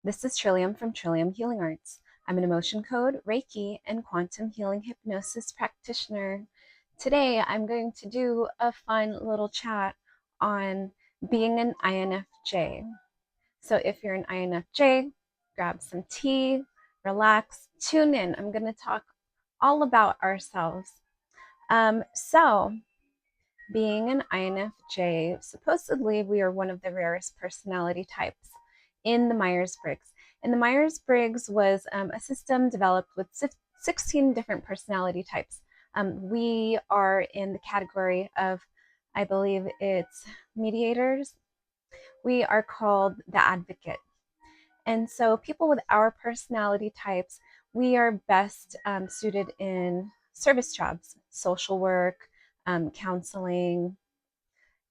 This is Trillium from Trillium Healing Arts. I'm an emotion code, Reiki, and quantum healing hypnosis practitioner. Today, I'm going to do a fun little chat on being an INFJ. So, if you're an INFJ, grab some tea, relax, tune in. I'm going to talk all about ourselves. So, being an INFJ, supposedly we are one of the rarest personality types in the Myers-Briggs. And the Myers-Briggs was a system developed with 16 different personality types. We are in the category of, I believe it's mediators. We are called the advocate. And so people with our personality types, we are best suited in service jobs, social work, counseling,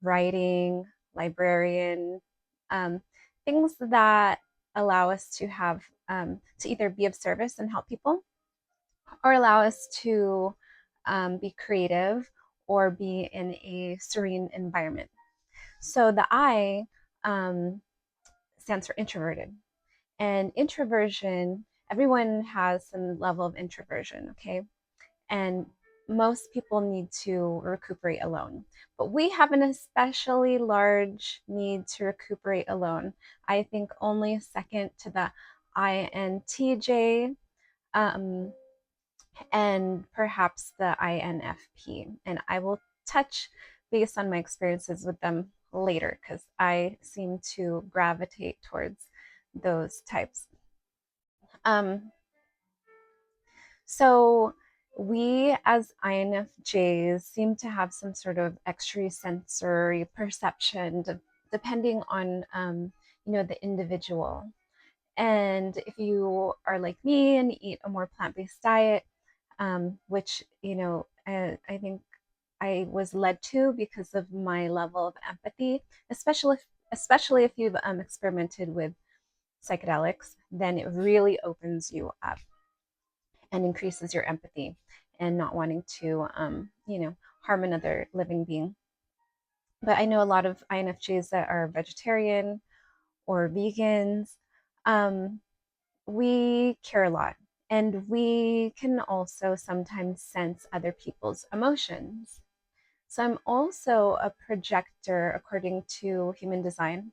writing, librarian, um, things that allow us to have to either be of service and help people or allow us to be creative or be in a serene environment. So the I stands for introverted. And introversion, everyone has some level of introversion, okay? And most people need to recuperate alone. But we have an especially large need to recuperate alone. I think only second to the INTJ um, and perhaps the INFP. And I will touch based on my experiences with them later because I seem to gravitate towards those types. Um, So we as INFJs seem to have some sort of extrasensory perception depending on the individual. And if you are like me and eat a more plant-based diet, which I think I was led to because of my level of empathy, especially if you've experimented with psychedelics, then it really opens you up and increases your empathy and not wanting to, harm another living being. But I know a lot of INFJs that are vegetarian or vegans. Um, we care a lot, and we can also sometimes sense other people's emotions. So I'm also a projector according to human design,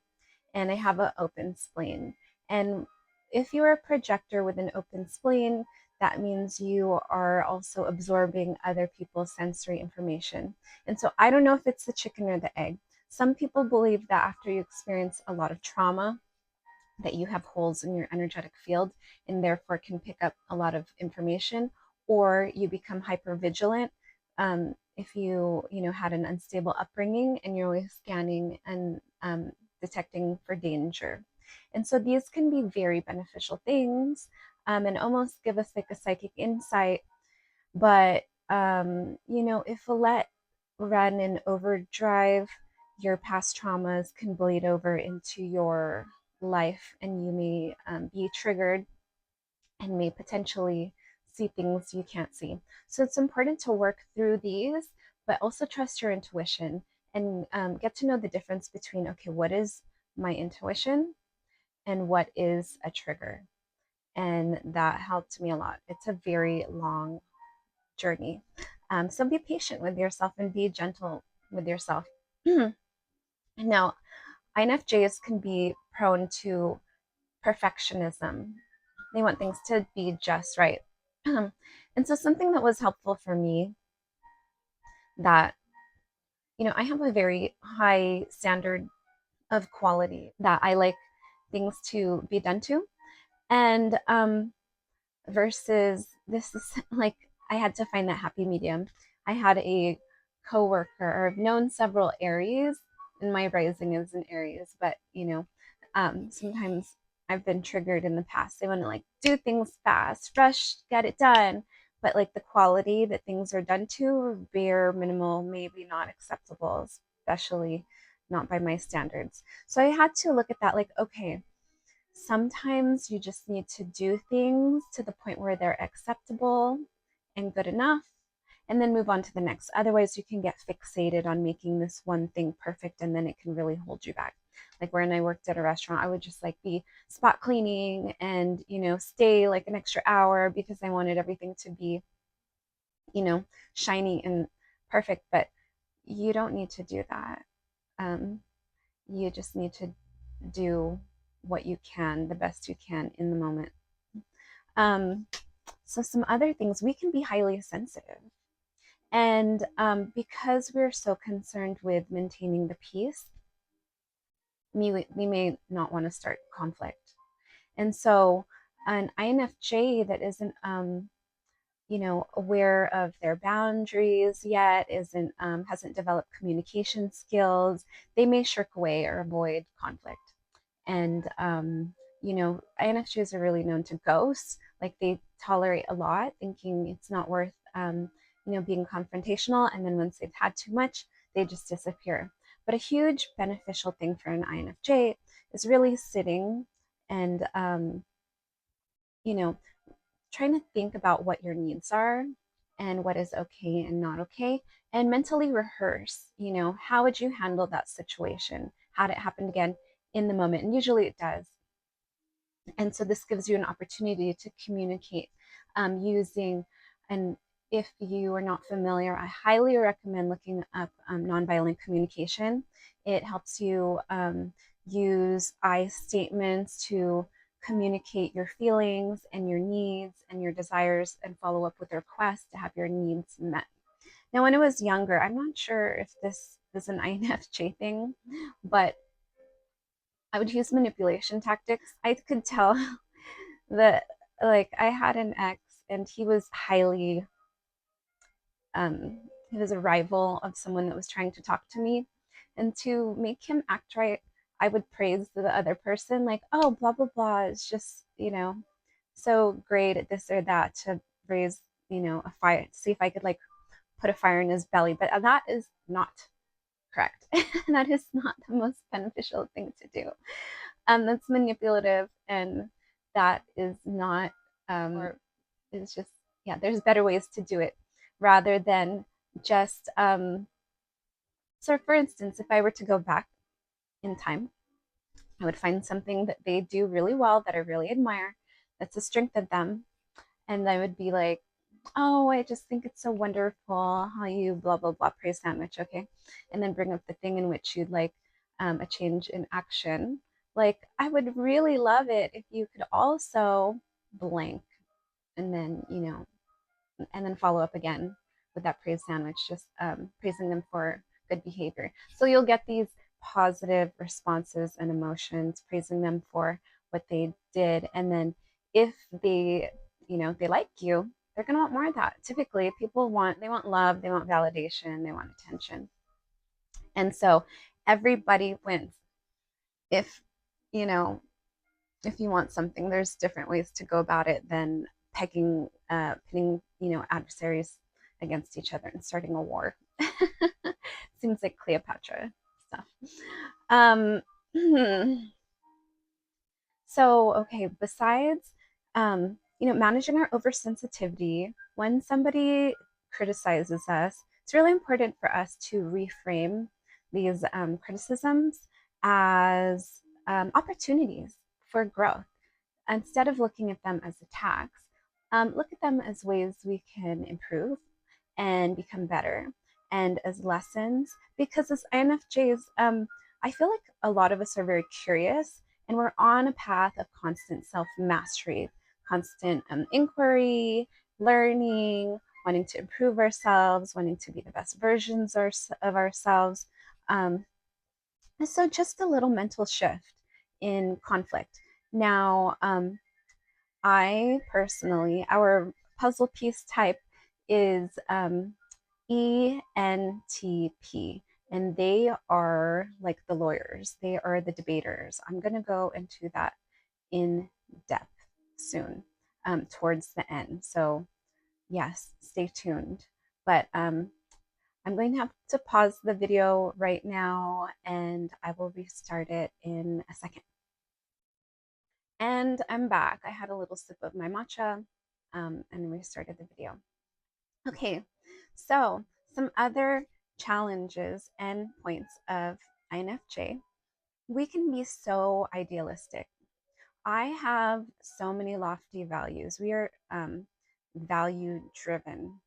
and I have an open spleen. And if you're a projector with an open spleen, that means you are also absorbing other people's sensory information. And so I don't know if it's the chicken or the egg. Some people believe that after you experience a lot of trauma, that you have holes in your energetic field and therefore can pick up a lot of information, or you become hyper vigilant if you had an unstable upbringing and you're always scanning and detecting for danger. And so these can be very beneficial things and almost give us like a psychic insight. But if let run in overdrive, your past traumas can bleed over into your life, and you may be triggered and may potentially see things you can't see. So it's important to work through these, but also trust your intuition and get to know the difference between, okay, what is my intuition and what is a trigger? And that helped me a lot. It's a very long journey. So be patient with yourself and be gentle with yourself. Now, INFJs can be prone to perfectionism. They want things to be just right. And so something that was helpful for me that, I have a very high standard of quality that I like things to be done to. And versus this is like I had to find that happy medium. I had a coworker, or I've known several Aries, and my rising is in Aries, but sometimes I've been triggered in the past. They want to like do things fast, rush, get it done. But like the quality that things are done to are bare minimal, maybe not acceptable, especially not by my standards. So I had to look at that like, okay, sometimes you just need to do things to the point where they're acceptable and good enough, and then move on to the next. Otherwise, you can get fixated on making this one thing perfect, and then it can really hold you back. Like when I worked at a restaurant, I would just like be spot cleaning and, stay like an extra hour because I wanted everything to be, you know, shiny and perfect. But you don't need to do that. Um, you just need to do what you can, the best you can in the moment. Um, so, some other things, we can be highly sensitive. And because we're so concerned with maintaining the peace, we may not want to start conflict. And so, an INFJ that isn't, aware of their boundaries yet, isn't hasn't developed communication skills, they may shirk away or avoid conflict. And INFJs are really known to ghost. Like they tolerate a lot, thinking it's not worth being confrontational. And then once they've had too much, they just disappear. But a huge beneficial thing for an INFJ is really sitting and you know trying to think about what your needs are and what is okay and not okay, and mentally rehearse, how would you handle that situation had it happened again in the moment, and usually it does. And so this gives you an opportunity to communicate using, and if you are not familiar, I highly recommend looking up nonviolent communication. It helps you use I statements to communicate your feelings and your needs and your desires and follow up with requests to have your needs met. Now, when I was younger, I'm not sure if this is an INFJ thing, but I would use manipulation tactics. I could tell that, like, I had an ex and he was highly he was a rival of someone that was trying to talk to me. And to make him act right, I would praise the other person, like, oh, blah blah blah, it's just, so great at this or that, to raise, a fire, see if I could like put a fire in his belly. But that is not correct. That is not the most beneficial thing to do. That's manipulative, and that is not, or it's just, yeah, there's better ways to do it rather than just, so for instance, if I were to go back in time, I would find something that they do really well that I really admire, that's a strength of them, and I would be like, oh, I just think it's so wonderful how you blah blah blah, praise sandwich, okay, and then bring up the thing in which you'd like a change in action. Like, I would really love it if you could also blank, and then, and then follow up again with that praise sandwich, just praising them for good behavior. So you'll get these positive responses and emotions, praising them for what they did. And then if they like you, they're going to want more of that. Typically, they want love, they want validation, they want attention. And so everybody wins. If, you know, if you want something, there's different ways to go about it than pitting, adversaries against each other and starting a war. Seems like Cleopatra stuff. Um, so, okay, besides, managing our oversensitivity, when somebody criticizes us, it's really important for us to reframe these criticisms as opportunities for growth. Instead of looking at them as attacks, look at them as ways we can improve and become better, and as lessons. Because as INFJs, I feel like a lot of us are very curious, and we're on a path of constant self mastery, constant inquiry, learning, wanting to improve ourselves, wanting to be the best versions of ourselves. Um, and so, just a little mental shift in conflict. Now, I personally, our puzzle piece type is ENTP, and they are like the lawyers, they are the debaters. I'm going to go into that in depth soon, towards the end. So, yes, stay tuned. But I'm going to have to pause the video right now and I will restart it in a second. And I'm back. I had a little sip of my matcha and restarted the video. Okay, so some other challenges and points of INFJ we can be so idealistic. I have so many lofty values. We are value driven.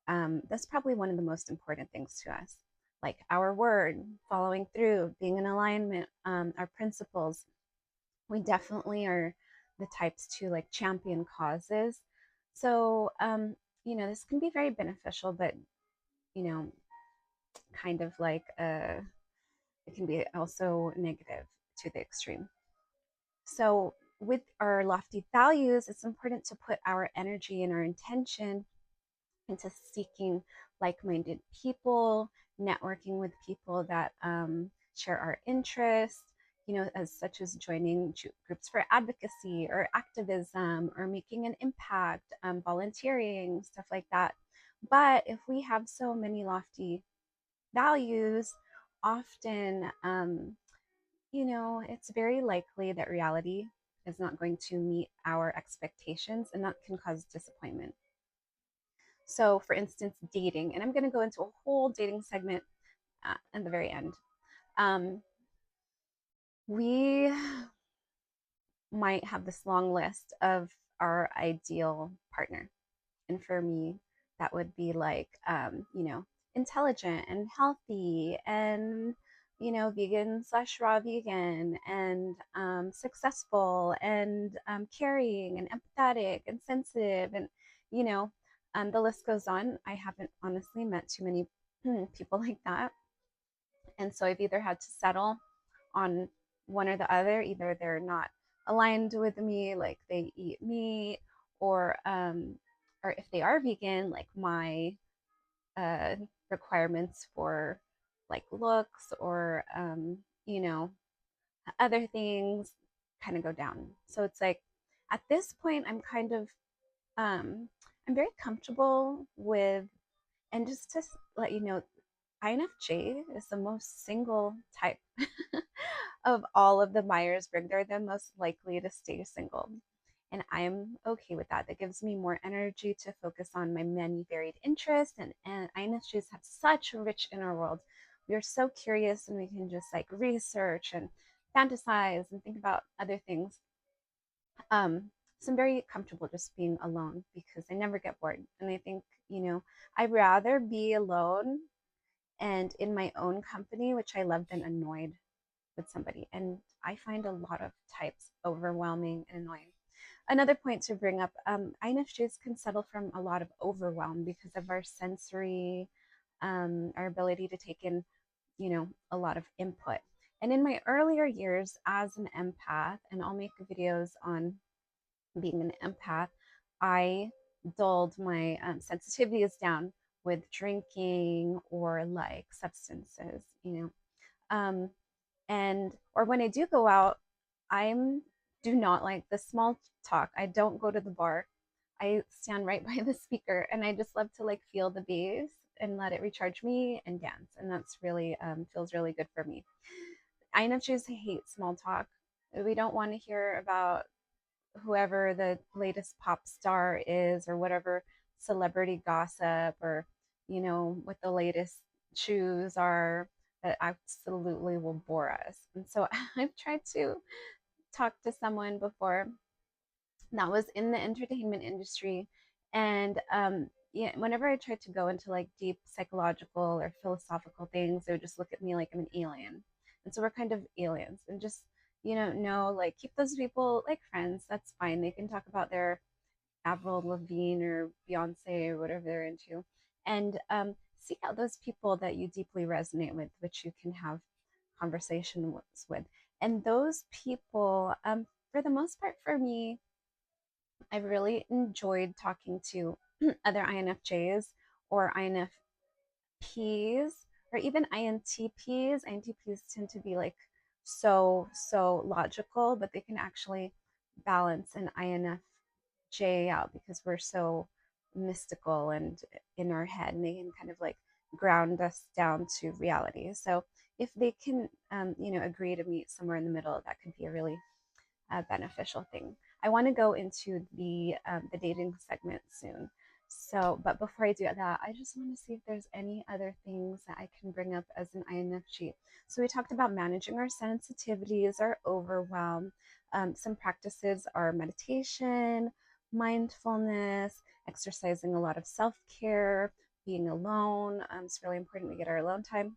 That's probably one of the most important things to us. Like our word, following through, being in alignment, our principles. We definitely are the types to like champion causes. So, this can be very beneficial, but, you know, kind of like it can be also negative to the extreme. So, with our lofty values, it's important to put our energy and our intention into seeking like minded people, networking with people that share our interests, as such as joining groups for advocacy or activism or making an impact, volunteering, stuff like that. But if we have so many lofty values, often, it's very likely that reality is not going to meet our expectations, and that can cause disappointment. So, for instance, dating, and I'm going to go into a whole dating segment at the very end. We might have this long list of our ideal partner. And for me, that would be like, intelligent and healthy and, vegan slash raw vegan and successful and caring and empathetic and sensitive. And, you know, the list goes on. I haven't honestly met too many people like that. And so I've either had to settle on one or the other. Either they're not aligned with me, like they eat meat, or if they are vegan, like my uh, requirements for like looks or other things kind of go down. So it's like at this point, I'm very comfortable with, and just to let you know, INFJ is the most single type of all of the Myers-Briggs. They're the most likely to stay single. And I'm okay with that. That gives me more energy to focus on my many varied interests. And INFJs have such a rich inner world. We are so curious and we can just like research and fantasize and think about other things. So I'm very comfortable just being alone because I never get bored. And I think, I'd rather be alone and in my own company, which I love, than annoyed with somebody. And I find a lot of types overwhelming and annoying. Another point to bring up, INFJs can settle from a lot of overwhelm because of our sensory, our ability to take in, a lot of input. And in my earlier years as an empath, and I'll make videos on being an empath, I dulled my sensitivities down with drinking or like substances, um, and or when I do go out, I'm do not like the small talk. I don't go to the bar. I stand right by the speaker and I just love to like feel the bass and let it recharge me and dance. And that's really feels really good for me. INFJs hate small talk. We don't want to hear about whoever the latest pop star is or whatever celebrity gossip or, what the latest shoes are. That absolutely will bore us. And so I've tried to talk to someone before that was in the entertainment industry. And yeah, whenever I tried to go into like deep psychological or philosophical things, they would just look at me like I'm an alien. And so we're kind of aliens and just, no, like keep those people like friends. That's fine. They can talk about their Avril Lavigne or Beyonce or whatever they're into. And seek out those people that you deeply resonate with, which you can have conversations with. And those people, for the most part, for me, I've really enjoyed talking to other INFJs or INFPs or even INTPs. INTPs tend to be like so logical, but they can actually balance an INFJ out because we're so mystical and in our head, and they can kind of like ground us down to reality. So if they can, agree to meet somewhere in the middle, that could be a really beneficial thing. I want to go into the dating segment soon. So, but before I do that, I just want to see if there's any other things that I can bring up as an INFJ. So we talked about managing our sensitivities, our overwhelm. Some practices are meditation, mindfulness, exercising, a lot of self-care, being alone. It's really important we get our alone time,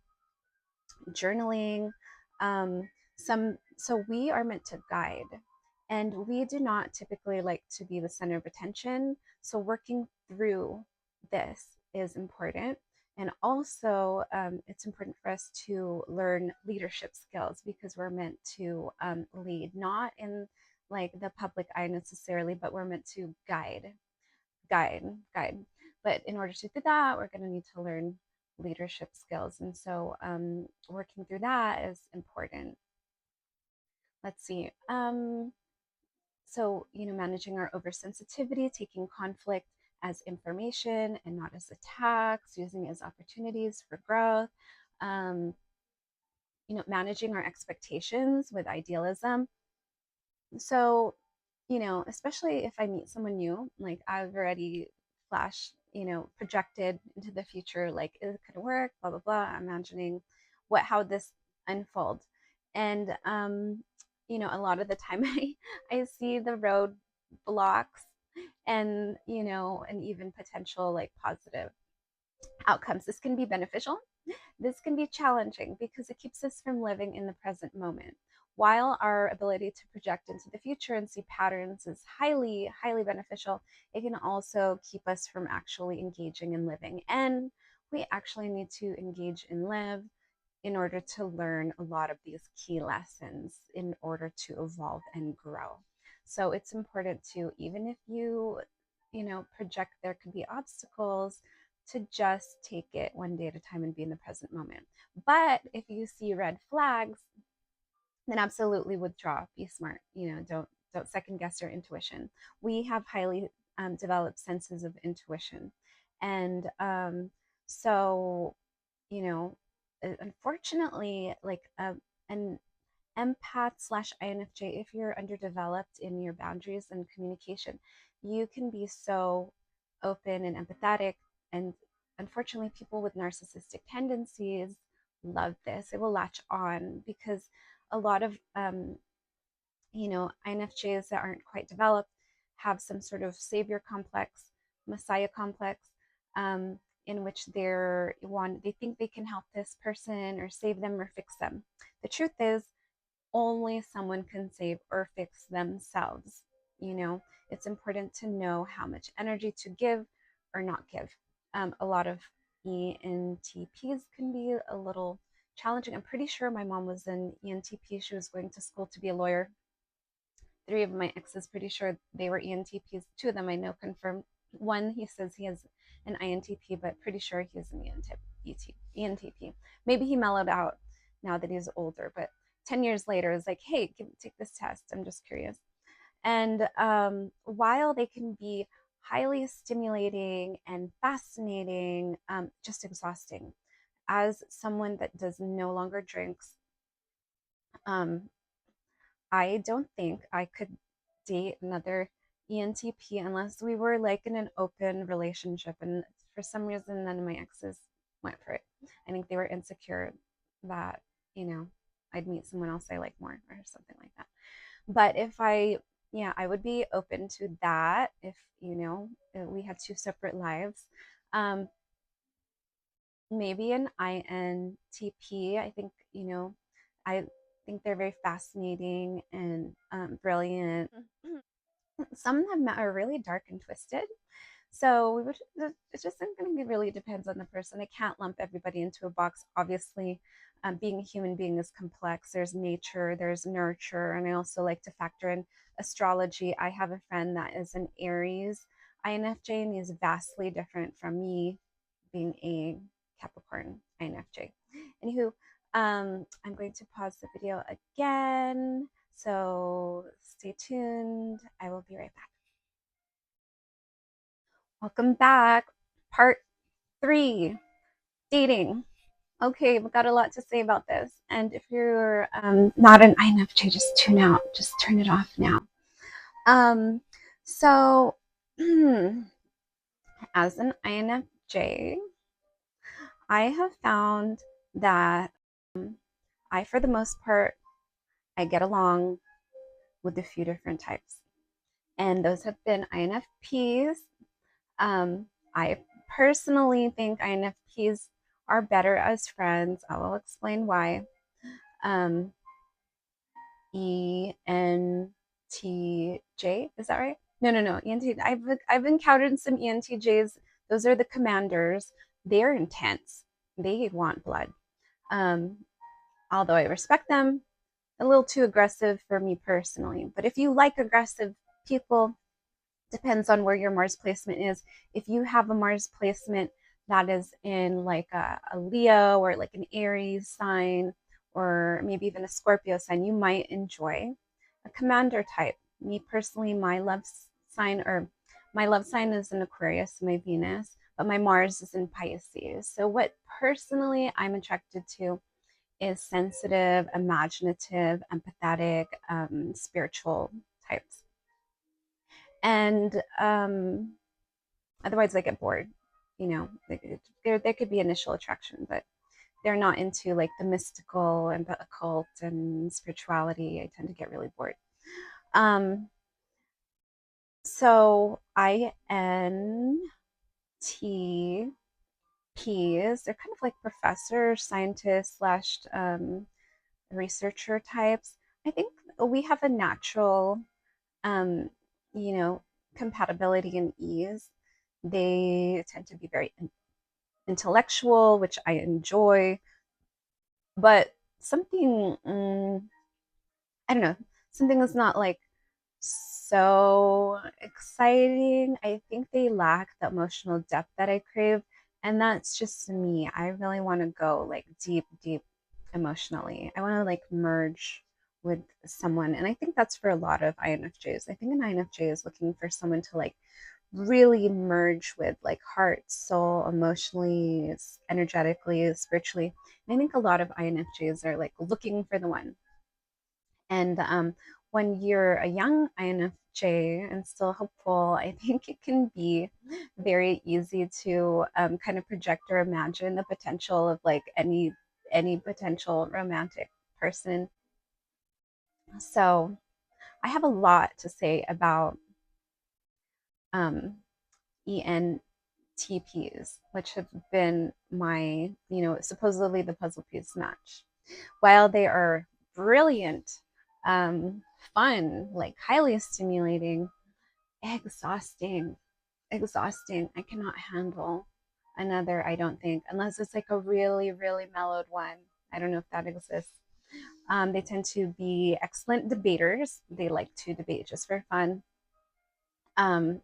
journaling. So we are meant to guide, and we do not typically like to be the center of attention. So working through this is important. And also, it's important for us to learn leadership skills because we're meant to lead, not in like the public eye necessarily, but we're meant to guide, guide. But in order to do that, we're going to need to learn leadership skills. And so working through that is important. Let's see. So, managing our oversensitivity, taking conflict as information and not as attacks, using it as opportunities for growth. Um, managing our expectations with idealism. So, especially if I meet someone new, like I've already projected into the future, like it could work, blah, blah, blah, imagining how this unfold. And, a lot of the time I see the road blocks and even potential like positive outcomes. This can be beneficial. This can be challenging because it keeps us from living in the present moment. While our ability to project into the future and see patterns is highly, highly beneficial, it can also keep us from actually engaging and living. And we actually need to engage and live in order to learn a lot of these key lessons in order to evolve and grow. So it's important to, even if project there could be obstacles, to just take it one day at a time and be in the present moment. But if you see red flags, then absolutely withdraw. Be smart. Don't second guess your intuition. We have highly developed senses of intuition, and so unfortunately, like an empath slash INFJ, if you're underdeveloped in your boundaries and communication, you can be so open and empathetic. And unfortunately, people with narcissistic tendencies love this. It will latch on because a lot of, INFJs that aren't quite developed have some sort of savior complex, messiah complex, in which they think they can help this person or save them or fix them. The truth is, only someone can save or fix themselves. It's important to know how much energy to give or not give. A lot of ENTPs can be a little challenging. I'm pretty sure my mom was an ENTP. She was going to school to be a lawyer. Three of my exes, pretty sure they were ENTPs. Two of them I know confirmed. One, he says he is an INTP, but pretty sure he is an ENTP. Maybe he mellowed out now that he's older, but 10 years later is like, hey, take this test. I'm just curious. And while they can be highly stimulating and fascinating, just exhausting. As someone that does no longer drinks, um, I don't think I could date another ENTP unless we were like in an open relationship. And for some reason, none of my exes went for it. I think they were insecure that, I'd meet someone else I like more or something like that. But yeah, I would be open to that if, we had two separate lives. Maybe an INTP. I think, I think they're very fascinating and brilliant. Some of them are really dark and twisted. So it just I think it really depends on the person. I can't lump everybody into a box. Obviously, being a human being is complex. There's nature, there's nurture, and I also like to factor in astrology. I have a friend that is an Aries INFJ, and is vastly different from me being a Capricorn INFJ. Anywho, I'm going to pause the video again. So stay tuned. I will be right back. Welcome back. Part 3, dating. Okay, we've got a lot to say about this. And if you're not an INFJ, just tune out. Just turn it off now. So as an INFJ, I have found that for the most part, I get along with a few different types. And those have been INFPs. I personally think INFPs are better as friends. I will explain why. Um, ENTJ, is that right? No. ENT. I've encountered some ENTJs. Those are the commanders. They're intense. They want blood. Um, Although I respect them, a little too aggressive for me personally. But if you like aggressive people, depends on where your Mars placement is. If you have a Mars placement that is in like a Leo or like an Aries sign, or maybe even a Scorpio sign, you might enjoy a commander type. Me personally, my love sign is in Aquarius, my Venus, but my Mars is in Pisces. So what personally I'm attracted to is sensitive, imaginative, empathetic, spiritual types. And otherwise, I get bored. You know, there could be initial attraction, but they're not into like the mystical and the occult and spirituality. I tend to get really bored. So INTPs, they're kind of like professor, scientist slash researcher types. I think we have a natural, um, you know, compatibility and ease. They tend to be very intellectual, which I enjoy, but something, I don't know, something that's not like so exciting. I think they lack the emotional depth that I crave. And that's just me. I really want to go like deep emotionally. I want to like merge with someone. And I think that's for a lot of INFJs. I think an INFJ is looking for someone to like really merge with, like heart, soul, emotionally, energetically, spiritually. And I think a lot of INFJs are like looking for the one. And when you're a young INFJ and still hopeful, I think it can be very easy to kind of project or imagine the potential of like any potential romantic person. So I have a lot to say about um, ENTPs, which have been my, supposedly the puzzle piece match. While they are brilliant, um, fun, like highly stimulating, exhausting, exhausting. I cannot handle another, I don't think, unless it's like a really mellowed one. I don't know if that exists. They tend to be excellent debaters. They like to debate just for fun. Um,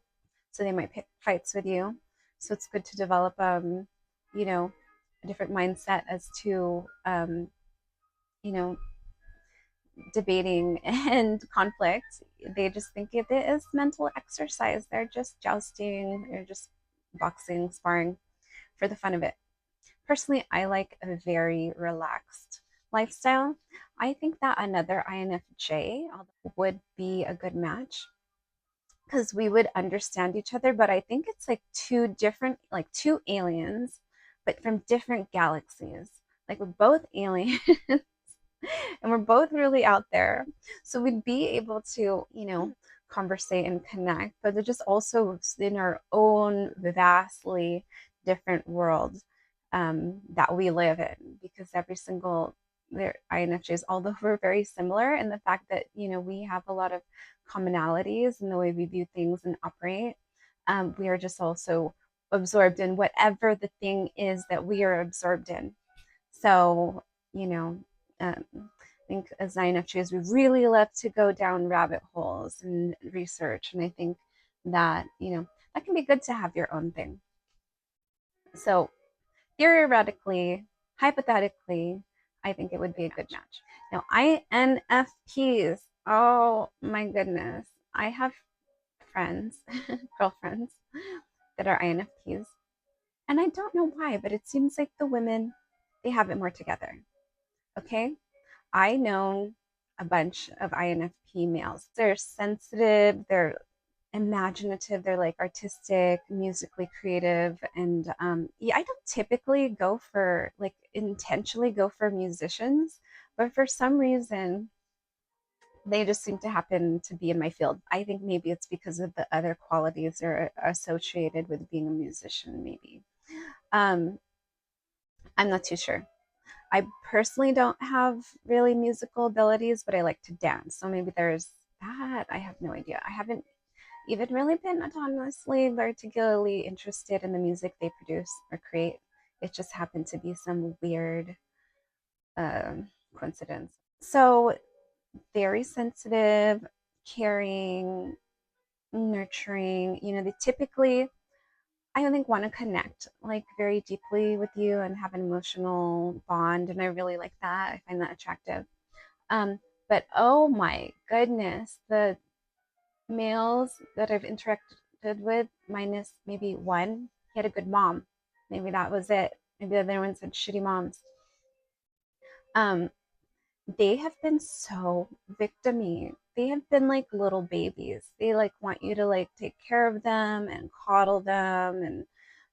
so they might pick fights with you. So it's good to develop, you know, a different mindset as to, you know, debating and conflict. They just think of it as mental exercise. They're just jousting, they're just boxing, sparring for the fun of it. Personally, I like a very relaxed lifestyle. I think that another INFJ would be a good match because we would understand each other, but I think it's like two different, like two aliens, but from different galaxies. Like we're both aliens and we're both really out there. So we'd be able to, conversate and connect, but they're just also in our own vastly different world that we live in because every single their INFJs, although we're very similar in the fact that, we have a lot of commonalities in the way we view things and operate, we are just also absorbed in whatever the thing is that we are absorbed in. So, I think as INFJs, we really love to go down rabbit holes and research. And I think that, that can be good to have your own thing. So theoretically, hypothetically, I think it would be a good match. Now, INFPs, oh my goodness. I have friends, girlfriends that are INFPs. And I don't know why, but it seems like the women, they have it more together. Okay. I know a bunch of INFP males. They're sensitive, they're imaginative, they're like artistic, musically creative, and yeah, I don't typically go for like intentionally go for musicians, but for some reason they just seem to happen to be in my field. I think maybe it's because of the other qualities that are associated with being a musician, maybe. um I'm not too sure. I personally don't have really musical abilities, but I like to dance. So maybe there's that. I have no idea. I haven't even really been autonomously, particularly interested in the music they produce or create. It just happened to be some weird coincidence. So, very sensitive, caring, nurturing. They typically, I think, want to connect like very deeply with you and have an emotional bond. And I really like that. I find that attractive. Um, but oh my goodness, the males that I've interacted with, minus maybe one, he had a good mom. Maybe that was it. Maybe the other ones had shitty moms. Um, they have been so victimy. They have been like little babies. They like want you to like take care of them and coddle them, and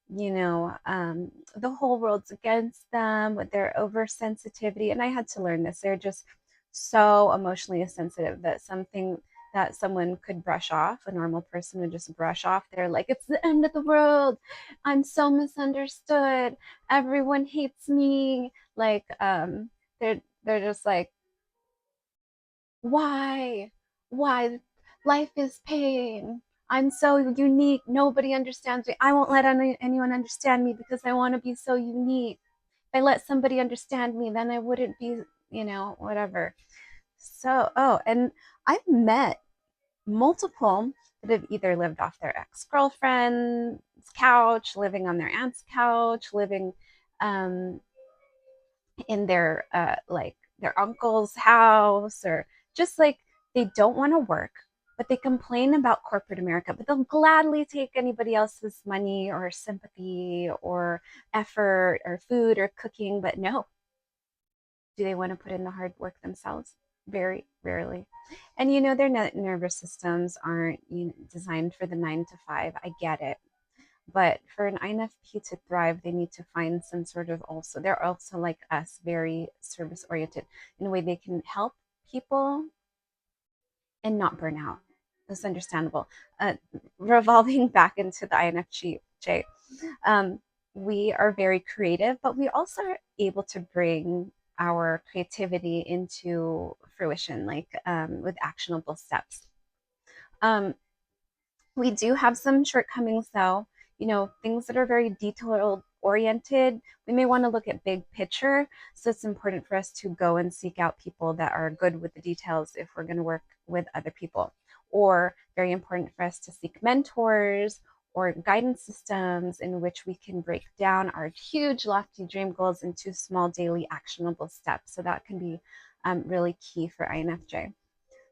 the whole world's against them with their oversensitivity. And I had to learn this. They're just so emotionally sensitive that something that someone could brush off, a normal person would just brush off. They're like, it's the end of the world. I'm so misunderstood. Everyone hates me. Like, they're just like, why? Why? Life is pain. I'm so unique. Nobody understands me. I won't let anyone understand me because I want to be so unique. If I let somebody understand me, then I wouldn't be, whatever. So, oh, and I've met multiple that have either lived off their ex-girlfriend's couch, living on their aunt's couch, living um, in their like their uncle's house, or just like they don't want to work, but they complain about corporate America, but they'll gladly take anybody else's money or sympathy or effort or food or cooking. But no, do they want to put in the hard work themselves? Very rarely. And their nervous systems aren't designed for the 9 to 5. I get it. But for an INFP to thrive, they need to find some sort of also, they're also like us, very service oriented in a way they can help people and not burn out. That's understandable. Uh, Revolving back into the INFJ, um, we are very creative, but we also are able to bring our creativity into fruition, like with actionable steps. Um, we do have some shortcomings though, things that are very detail oriented. We may want to look at big picture. So it's important for us to go and seek out people that are good with the details if we're going to work with other people. Or very important for us to seek mentors or guidance systems in which we can break down our huge, lofty dream goals into small, daily, actionable steps. So that can be really key for INFJ.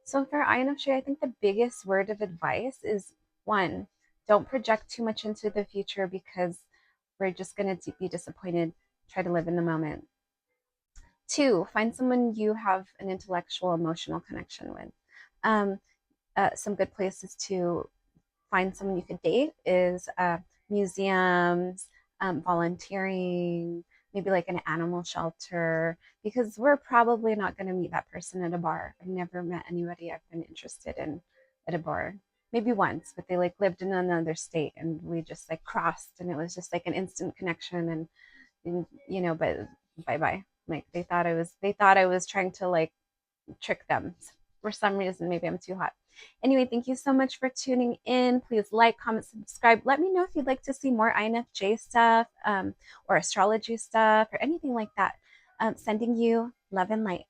So for INFJ, I think the biggest word of advice is one, don't project too much into the future because we're just going to be disappointed. Try to live in the moment. Two, find someone you have an intellectual, emotional connection with. Um, some good places to find someone you could date is museums, volunteering, maybe like an animal shelter, because we're probably not going to meet that person at a bar. I've never met anybody I've been interested in at a bar. Maybe once, but they like lived in another state and we just like crossed and it was just like an instant connection, and but bye bye. Like they thought I was trying to like trick them. For some reason, maybe I'm too hot. Anyway, thank you so much for tuning in. Please like, comment, subscribe. Let me know if you'd like to see more INFJ stuff, or astrology stuff or anything like that. Sending you love and light.